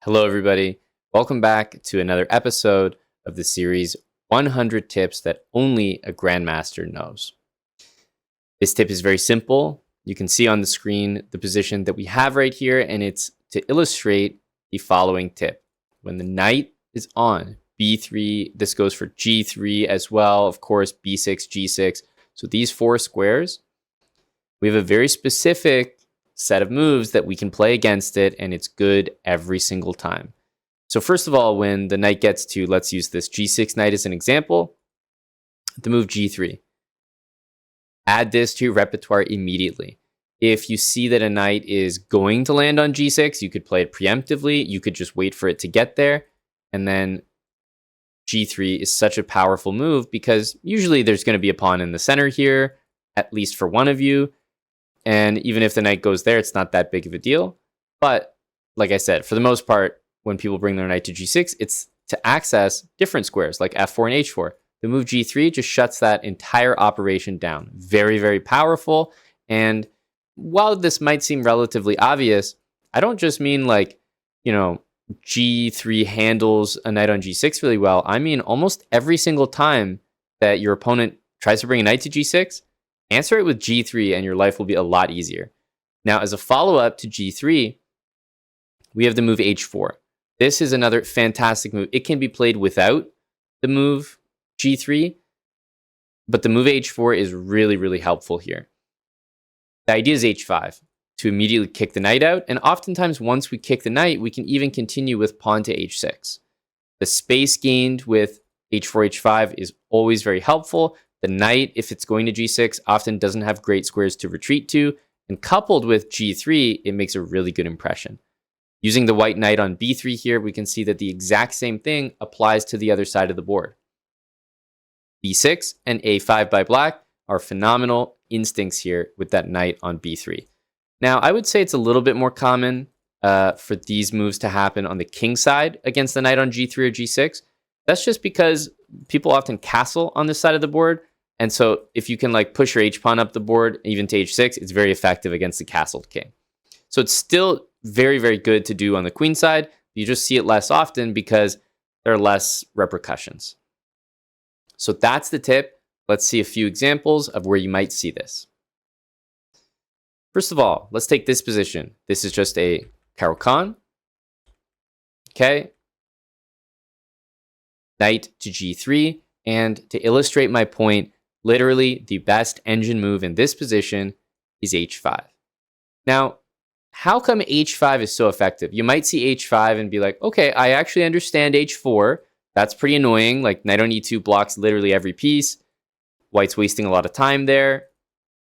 Hello, everybody. Welcome back to another episode of the series 100 Tips That Only a Grandmaster Knows. This tip is very simple. You can see on the screen the position that we have right here, and it's to illustrate the following tip. When the knight is on b3, this goes for g3 as well, of course, b6, g6. So these four squares, we have a very specific set of moves that we can play against it, and it's good every single time. So first of all, when the knight gets to, let's use this g6 knight as an example, the move g3. Add this to your repertoire immediately. If you see that a knight is going to land on g6, you could play it preemptively. You could just wait for it to get there. And then g3 is such a powerful move because usually there's going to be a pawn in the center here, at least for one of you. And even if the knight goes there, it's not that big of a deal. But like I said, for the most part, when people bring their knight to g6, it's to access different squares like f4 and h4. The move g3 just shuts that entire operation down. Very, very powerful. And while this might seem relatively obvious, I don't just mean like, g3 handles a knight on g6 really well. I mean, almost every single time that your opponent tries to bring a knight to g6, answer it with g3 and your life will be a lot easier. Now, as a follow-up to g3, we have the move h4. This is another fantastic move. It can be played without the move g3, but the move h4 is really, really helpful here. The idea is h5, to immediately kick the knight out, and oftentimes once we kick the knight, we can even continue with pawn to h6. The space gained with h4, h5 is always very helpful. The knight, if it's going to g6, often doesn't have great squares to retreat to, and coupled with g3, it makes a really good impression. Using the white knight on b3 here, we can see that the exact same thing applies to the other side of the board. b6 and a5 by black are phenomenal instincts here with that knight on b3. Now, I would say it's a little bit more common for these moves to happen on the king side against the knight on g3 or g6. That's just because people often castle on this side of the board. And so if you can push your h-pawn up the board, even to h6, it's very effective against the castled king. So it's still very, very good to do on the queen side. You just see it less often because there are less repercussions. So that's the tip. Let's see a few examples of where you might see this. First of all, let's take this position. This is just a Caro-Kann. Okay. Knight to g3. And to illustrate my point, literally the best engine move in this position is h5. Now, how come h5 is so effective? You might see h5 and be like, okay, I actually understand h4. That's pretty annoying. Like knight on e2 blocks literally every piece. White's wasting a lot of time there.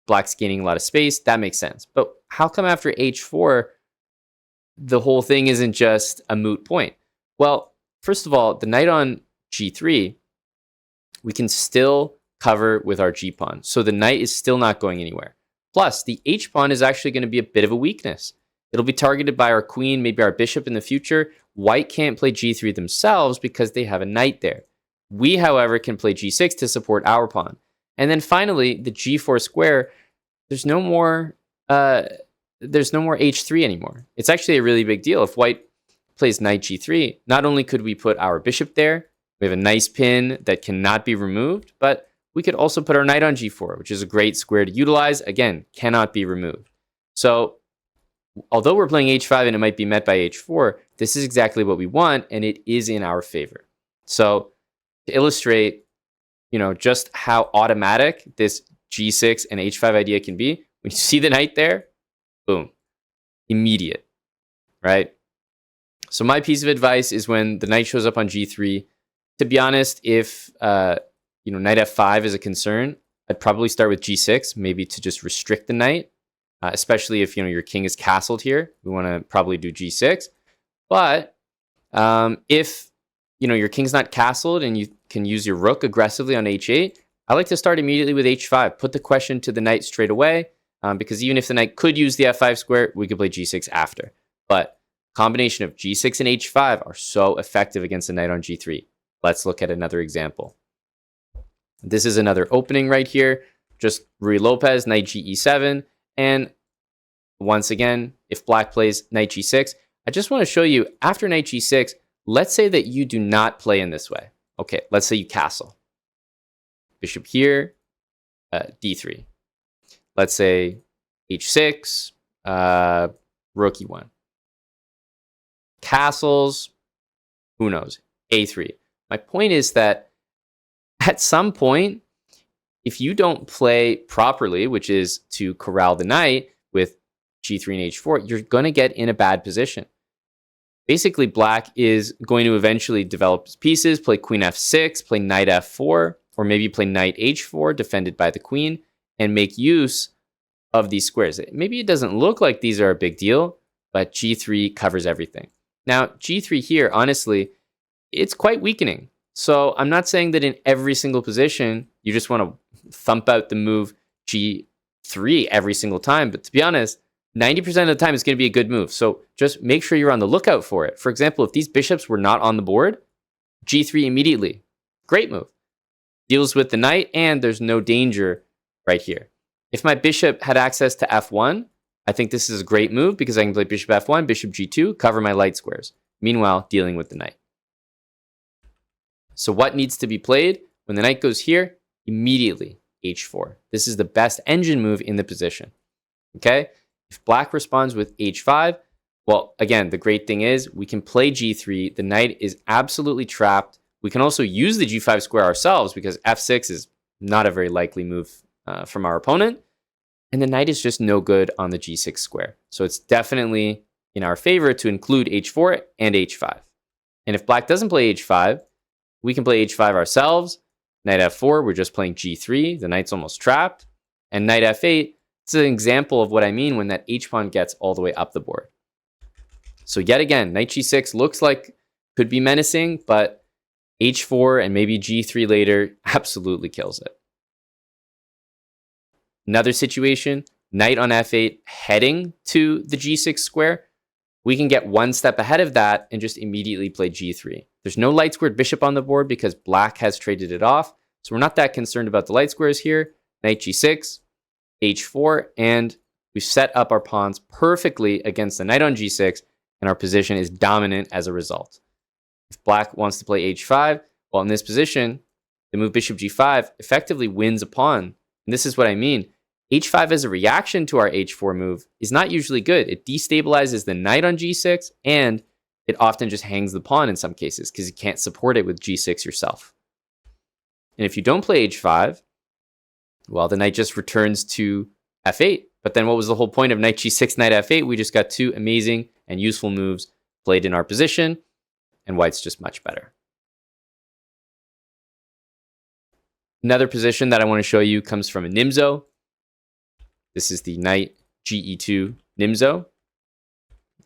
Black's gaining a lot of space. That makes sense. But how come after h4, the whole thing isn't just a moot point? Well, first of all, the knight on g3, we can still cover with our g-pawn. So the knight is still not going anywhere. Plus, the h-pawn is actually going to be a bit of a weakness. It'll be targeted by our queen, maybe our bishop in the future. White can't play g3 themselves because they have a knight there. We, however, can play g6 to support our pawn. And then finally, the g4 square, there's no more h3 anymore. It's actually a really big deal. If white plays knight g3, not only could we put our bishop there, we have a nice pin that cannot be removed, but we could also put our knight on g4, which is a great square to utilize. Again, cannot be removed. So although we're playing h5 and it might be met by h4, this is exactly what we want, and it is in our favor. So to illustrate, just how automatic this g6 and h5 idea can be, when you see the knight there, boom, immediate, right? So my piece of advice is when the knight shows up on g3, to be honest, if knight f5 is a concern, I'd probably start with g6, maybe to just restrict the knight, especially if your king is castled here. We want to probably do g6. But if your king's not castled and you can use your rook aggressively on h8, I like to start immediately with h5. Put the question to the knight straight away, because even if the knight could use the f5 square, we could play g6 after. But combination of g6 and h5 are so effective against the knight on g3. Let's look at another example. This is another opening right here. Just Ruy Lopez, knight g e7. And once again, if black plays knight g6, I just want to show you after knight g6, let's say that you do not play in this way. Okay, let's say you castle. Bishop here, d3. Let's say h6, rook e1. Castles, who knows, a3. My point is that at some point, if you don't play properly, which is to corral the knight with g3 and h4, you're going to get in a bad position. Basically, black is going to eventually develop his pieces, play queen f6, play knight f4, or maybe play knight h4, defended by the queen, and make use of these squares. Maybe it doesn't look like these are a big deal, but g3 covers everything. Now, g3 here, honestly, it's quite weakening. So I'm not saying that in every single position, you just want to thump out the move g3 every single time. But to be honest, 90% of the time, it's going to be a good move. So just make sure you're on the lookout for it. For example, if these bishops were not on the board, g3 immediately. Great move. Deals with the knight, and there's no danger right here. If my bishop had access to f1, I think this is a great move because I can play bishop f1, bishop g2, cover my light squares. Meanwhile, dealing with the knight. So what needs to be played? When the knight goes here, immediately h4. This is the best engine move in the position. Okay? If black responds with h5, well, again, the great thing is we can play g3. The knight is absolutely trapped. We can also use the g5 square ourselves because f6 is not a very likely move from our opponent. And the knight is just no good on the g6 square. So it's definitely in our favor to include h4 and h5. And if black doesn't play h5, we can play h5 ourselves. Knight f4, we're just playing g3. The knight's almost trapped. And knight f8, it's an example of what I mean when that h-pawn gets all the way up the board. So yet again, knight g6 looks like could be menacing, but h4 and maybe g3 later absolutely kills it. Another situation, knight on f8 heading to the g6 square. We can get one step ahead of that and just immediately play g3. There's no light squared bishop on the board because black has traded it off. So we're not that concerned about the light squares here. Knight g6, h4, and we've set up our pawns perfectly against the knight on g6, and our position is dominant as a result. If black wants to play h5, well, in this position, the move bishop g5 effectively wins a pawn. And this is what I mean. h5 as a reaction to our h4 move is not usually good. It destabilizes the knight on g6, and it often just hangs the pawn in some cases because you can't support it with g6 yourself. And if you don't play h5, well, the knight just returns to f8. But then what was the whole point of knight g6, knight f8? We just got two amazing and useful moves played in our position, and white's just much better. Another position that I want to show you comes from a Nimzo. This is the knight ge2 Nimzo.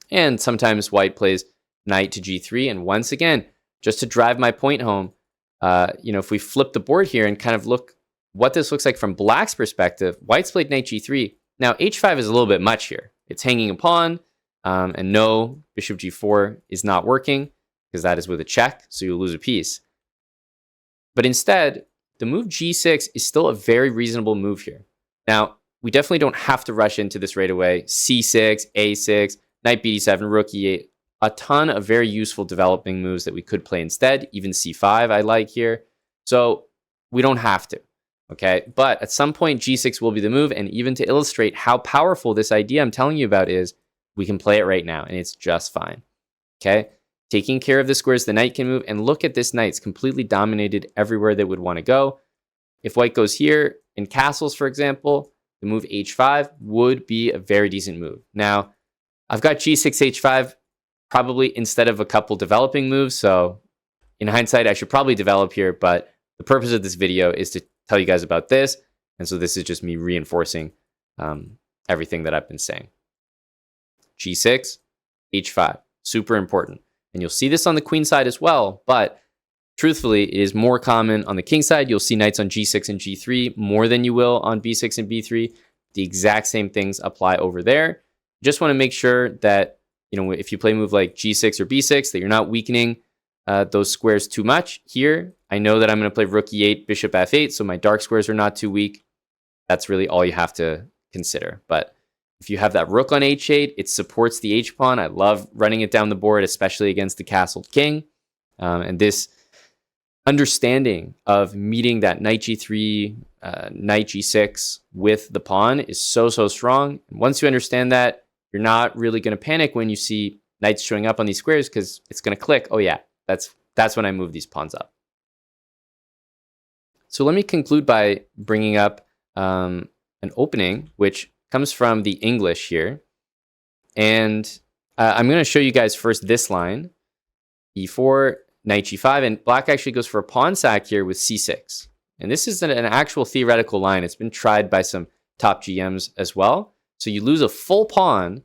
And sometimes white plays knight to g3. And once again, just to drive my point home, if we flip the board here and kind of look what this looks like from black's perspective, white's played knight g3. Now, h5 is a little bit much here. It's hanging a pawn, and no, bishop g4 is not working because that is with a check, so you'll lose a piece. But instead, the move g6 is still a very reasonable move here. Now, we definitely don't have to rush into this right away. c6, a6, knight b7, rook e8. A ton of very useful developing moves that we could play instead. Even c5 I like here. So we don't have to, okay? But at some point, g6 will be the move. And even to illustrate how powerful this idea I'm telling you about is, we can play it right now, and it's just fine, okay? Taking care of the squares the knight can move. And look at this knight. It's completely dominated everywhere that would want to go. If white goes here in castles, for example, the move h5 would be a very decent move. Now, I've got g6, h5 probably instead of a couple developing moves. So in hindsight, I should probably develop here, but the purpose of this video is to tell you guys about this. And so this is just me reinforcing everything that I've been saying. g6, h5, super important. And you'll see this on the queen side as well, but truthfully, it is more common on the king side. You'll see knights on g6 and g3 more than you will on b6 and b3. The exact same things apply over there. Just want to make sure that, if you play a move like g6 or b6, that you're not weakening those squares too much. Here, I know that I'm going to play rook e8, bishop f8, so my dark squares are not too weak. That's really all you have to consider. But If you have that rook on h8, it supports the h-pawn. I love running it down the board, especially against the castled king. And this understanding of meeting that knight g3, knight g6 with the pawn is so strong. And once you understand that, you're not really going to panic when you see knights showing up on these squares, because it's going to click. Oh yeah, that's when I move these pawns up. So let me conclude by bringing up an opening, which comes from the English here. And I'm going to show you guys first this line, e4, knight g5, and black actually goes for a pawn sack here with c6. And this is an actual theoretical line. It's been tried by some top GMs as well. So you lose a full pawn,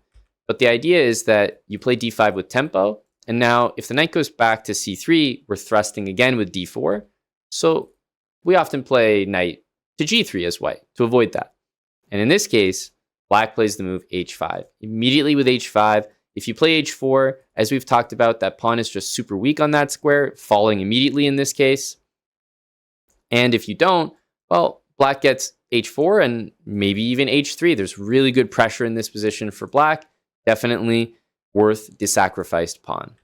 but the idea is that you play d5 with tempo, and now if the knight goes back to c3, we're thrusting again with d4. So we often play knight to g3 as white to avoid that. And in this case, black plays the move h5. Immediately with h5, if you play h4, as we've talked about, that pawn is just super weak on that square, falling immediately in this case. And if you don't, well, black gets h4 and maybe even h3. There's really good pressure in this position for black. Definitely worth the sacrificed pawn.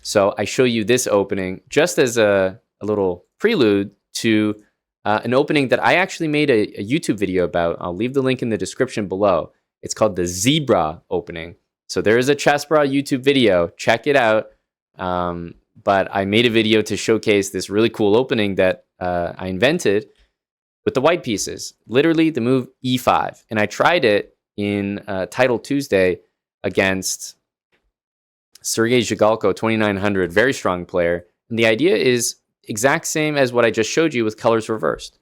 So I show you this opening just as a little prelude to an opening that I actually made a YouTube video about. I'll leave the link in the description below. It's called the chessbrah opening. So there is a chessbrah YouTube video. Check it out. But I made a video to showcase this really cool opening that I invented with the white pieces. Literally the move e5. And I tried it in Title Tuesday against Sergei Zhigalko, 2900, very strong player. And the idea is exact same as what I just showed you with colors reversed.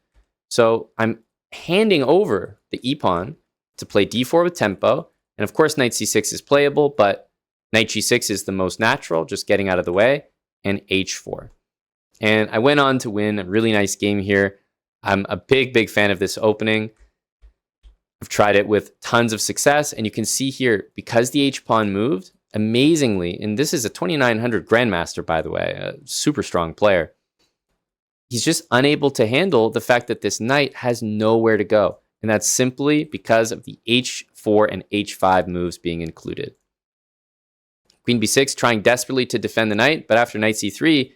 So I'm handing over the e-pawn to play d4 with tempo. And of course, knight c6 is playable, but knight g6 is the most natural, just getting out of the way, and h4. And I went on to win a really nice game here. I'm a big fan of this opening. I've tried it with tons of success, and you can see here, because the h-pawn moved, amazingly, and this is a 2900 Grandmaster, by the way, a super strong player, he's just unable to handle the fact that this knight has nowhere to go. And that's simply because of the h4 and h5 moves being included. Queen b6 trying desperately to defend the knight, but after knight c3,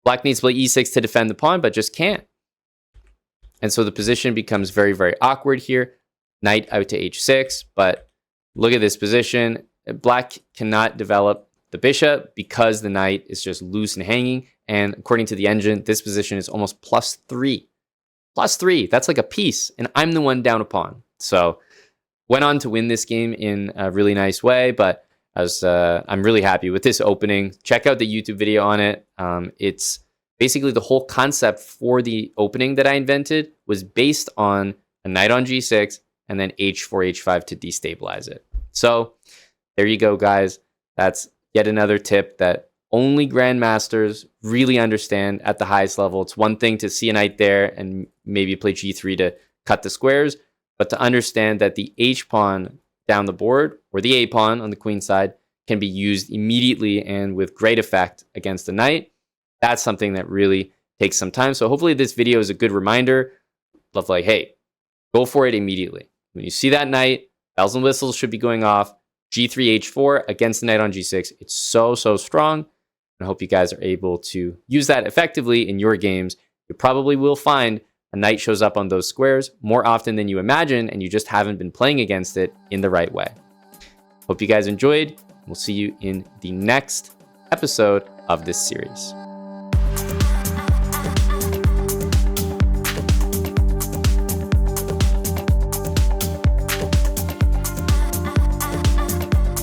black needs to play e6 to defend the pawn, but just can't. And so the position becomes very awkward here. Knight out to h6, but look at this position. Black cannot develop the bishop because the knight is just loose and hanging. And according to the engine, this position is almost +3. +3, that's like a piece, and I'm the one down a pawn. So went on to win this game in a really nice way, but I'm really happy with this opening. Check out the YouTube video on it. It's basically the whole concept for the opening that I invented was based on a knight on g6 and then h4, h5 to destabilize it. So there you go, guys. That's yet another tip that only grandmasters really understand at the highest level. It's one thing to see a knight there and maybe play g3 to cut the squares, but to understand that the h-pawn down the board or the a-pawn on the queen side can be used immediately and with great effect against the knight, that's something that really takes some time. So hopefully this video is a good reminder of like, hey, go for it immediately. When you see that knight, bells and whistles should be going off. g3, h4 against the knight on g6. It's so strong. I hope you guys are able to use that effectively in your games. You probably will find a knight shows up on those squares more often than you imagine, and you just haven't been playing against it in the right way. Hope you guys enjoyed. We'll see you in the next episode of this series.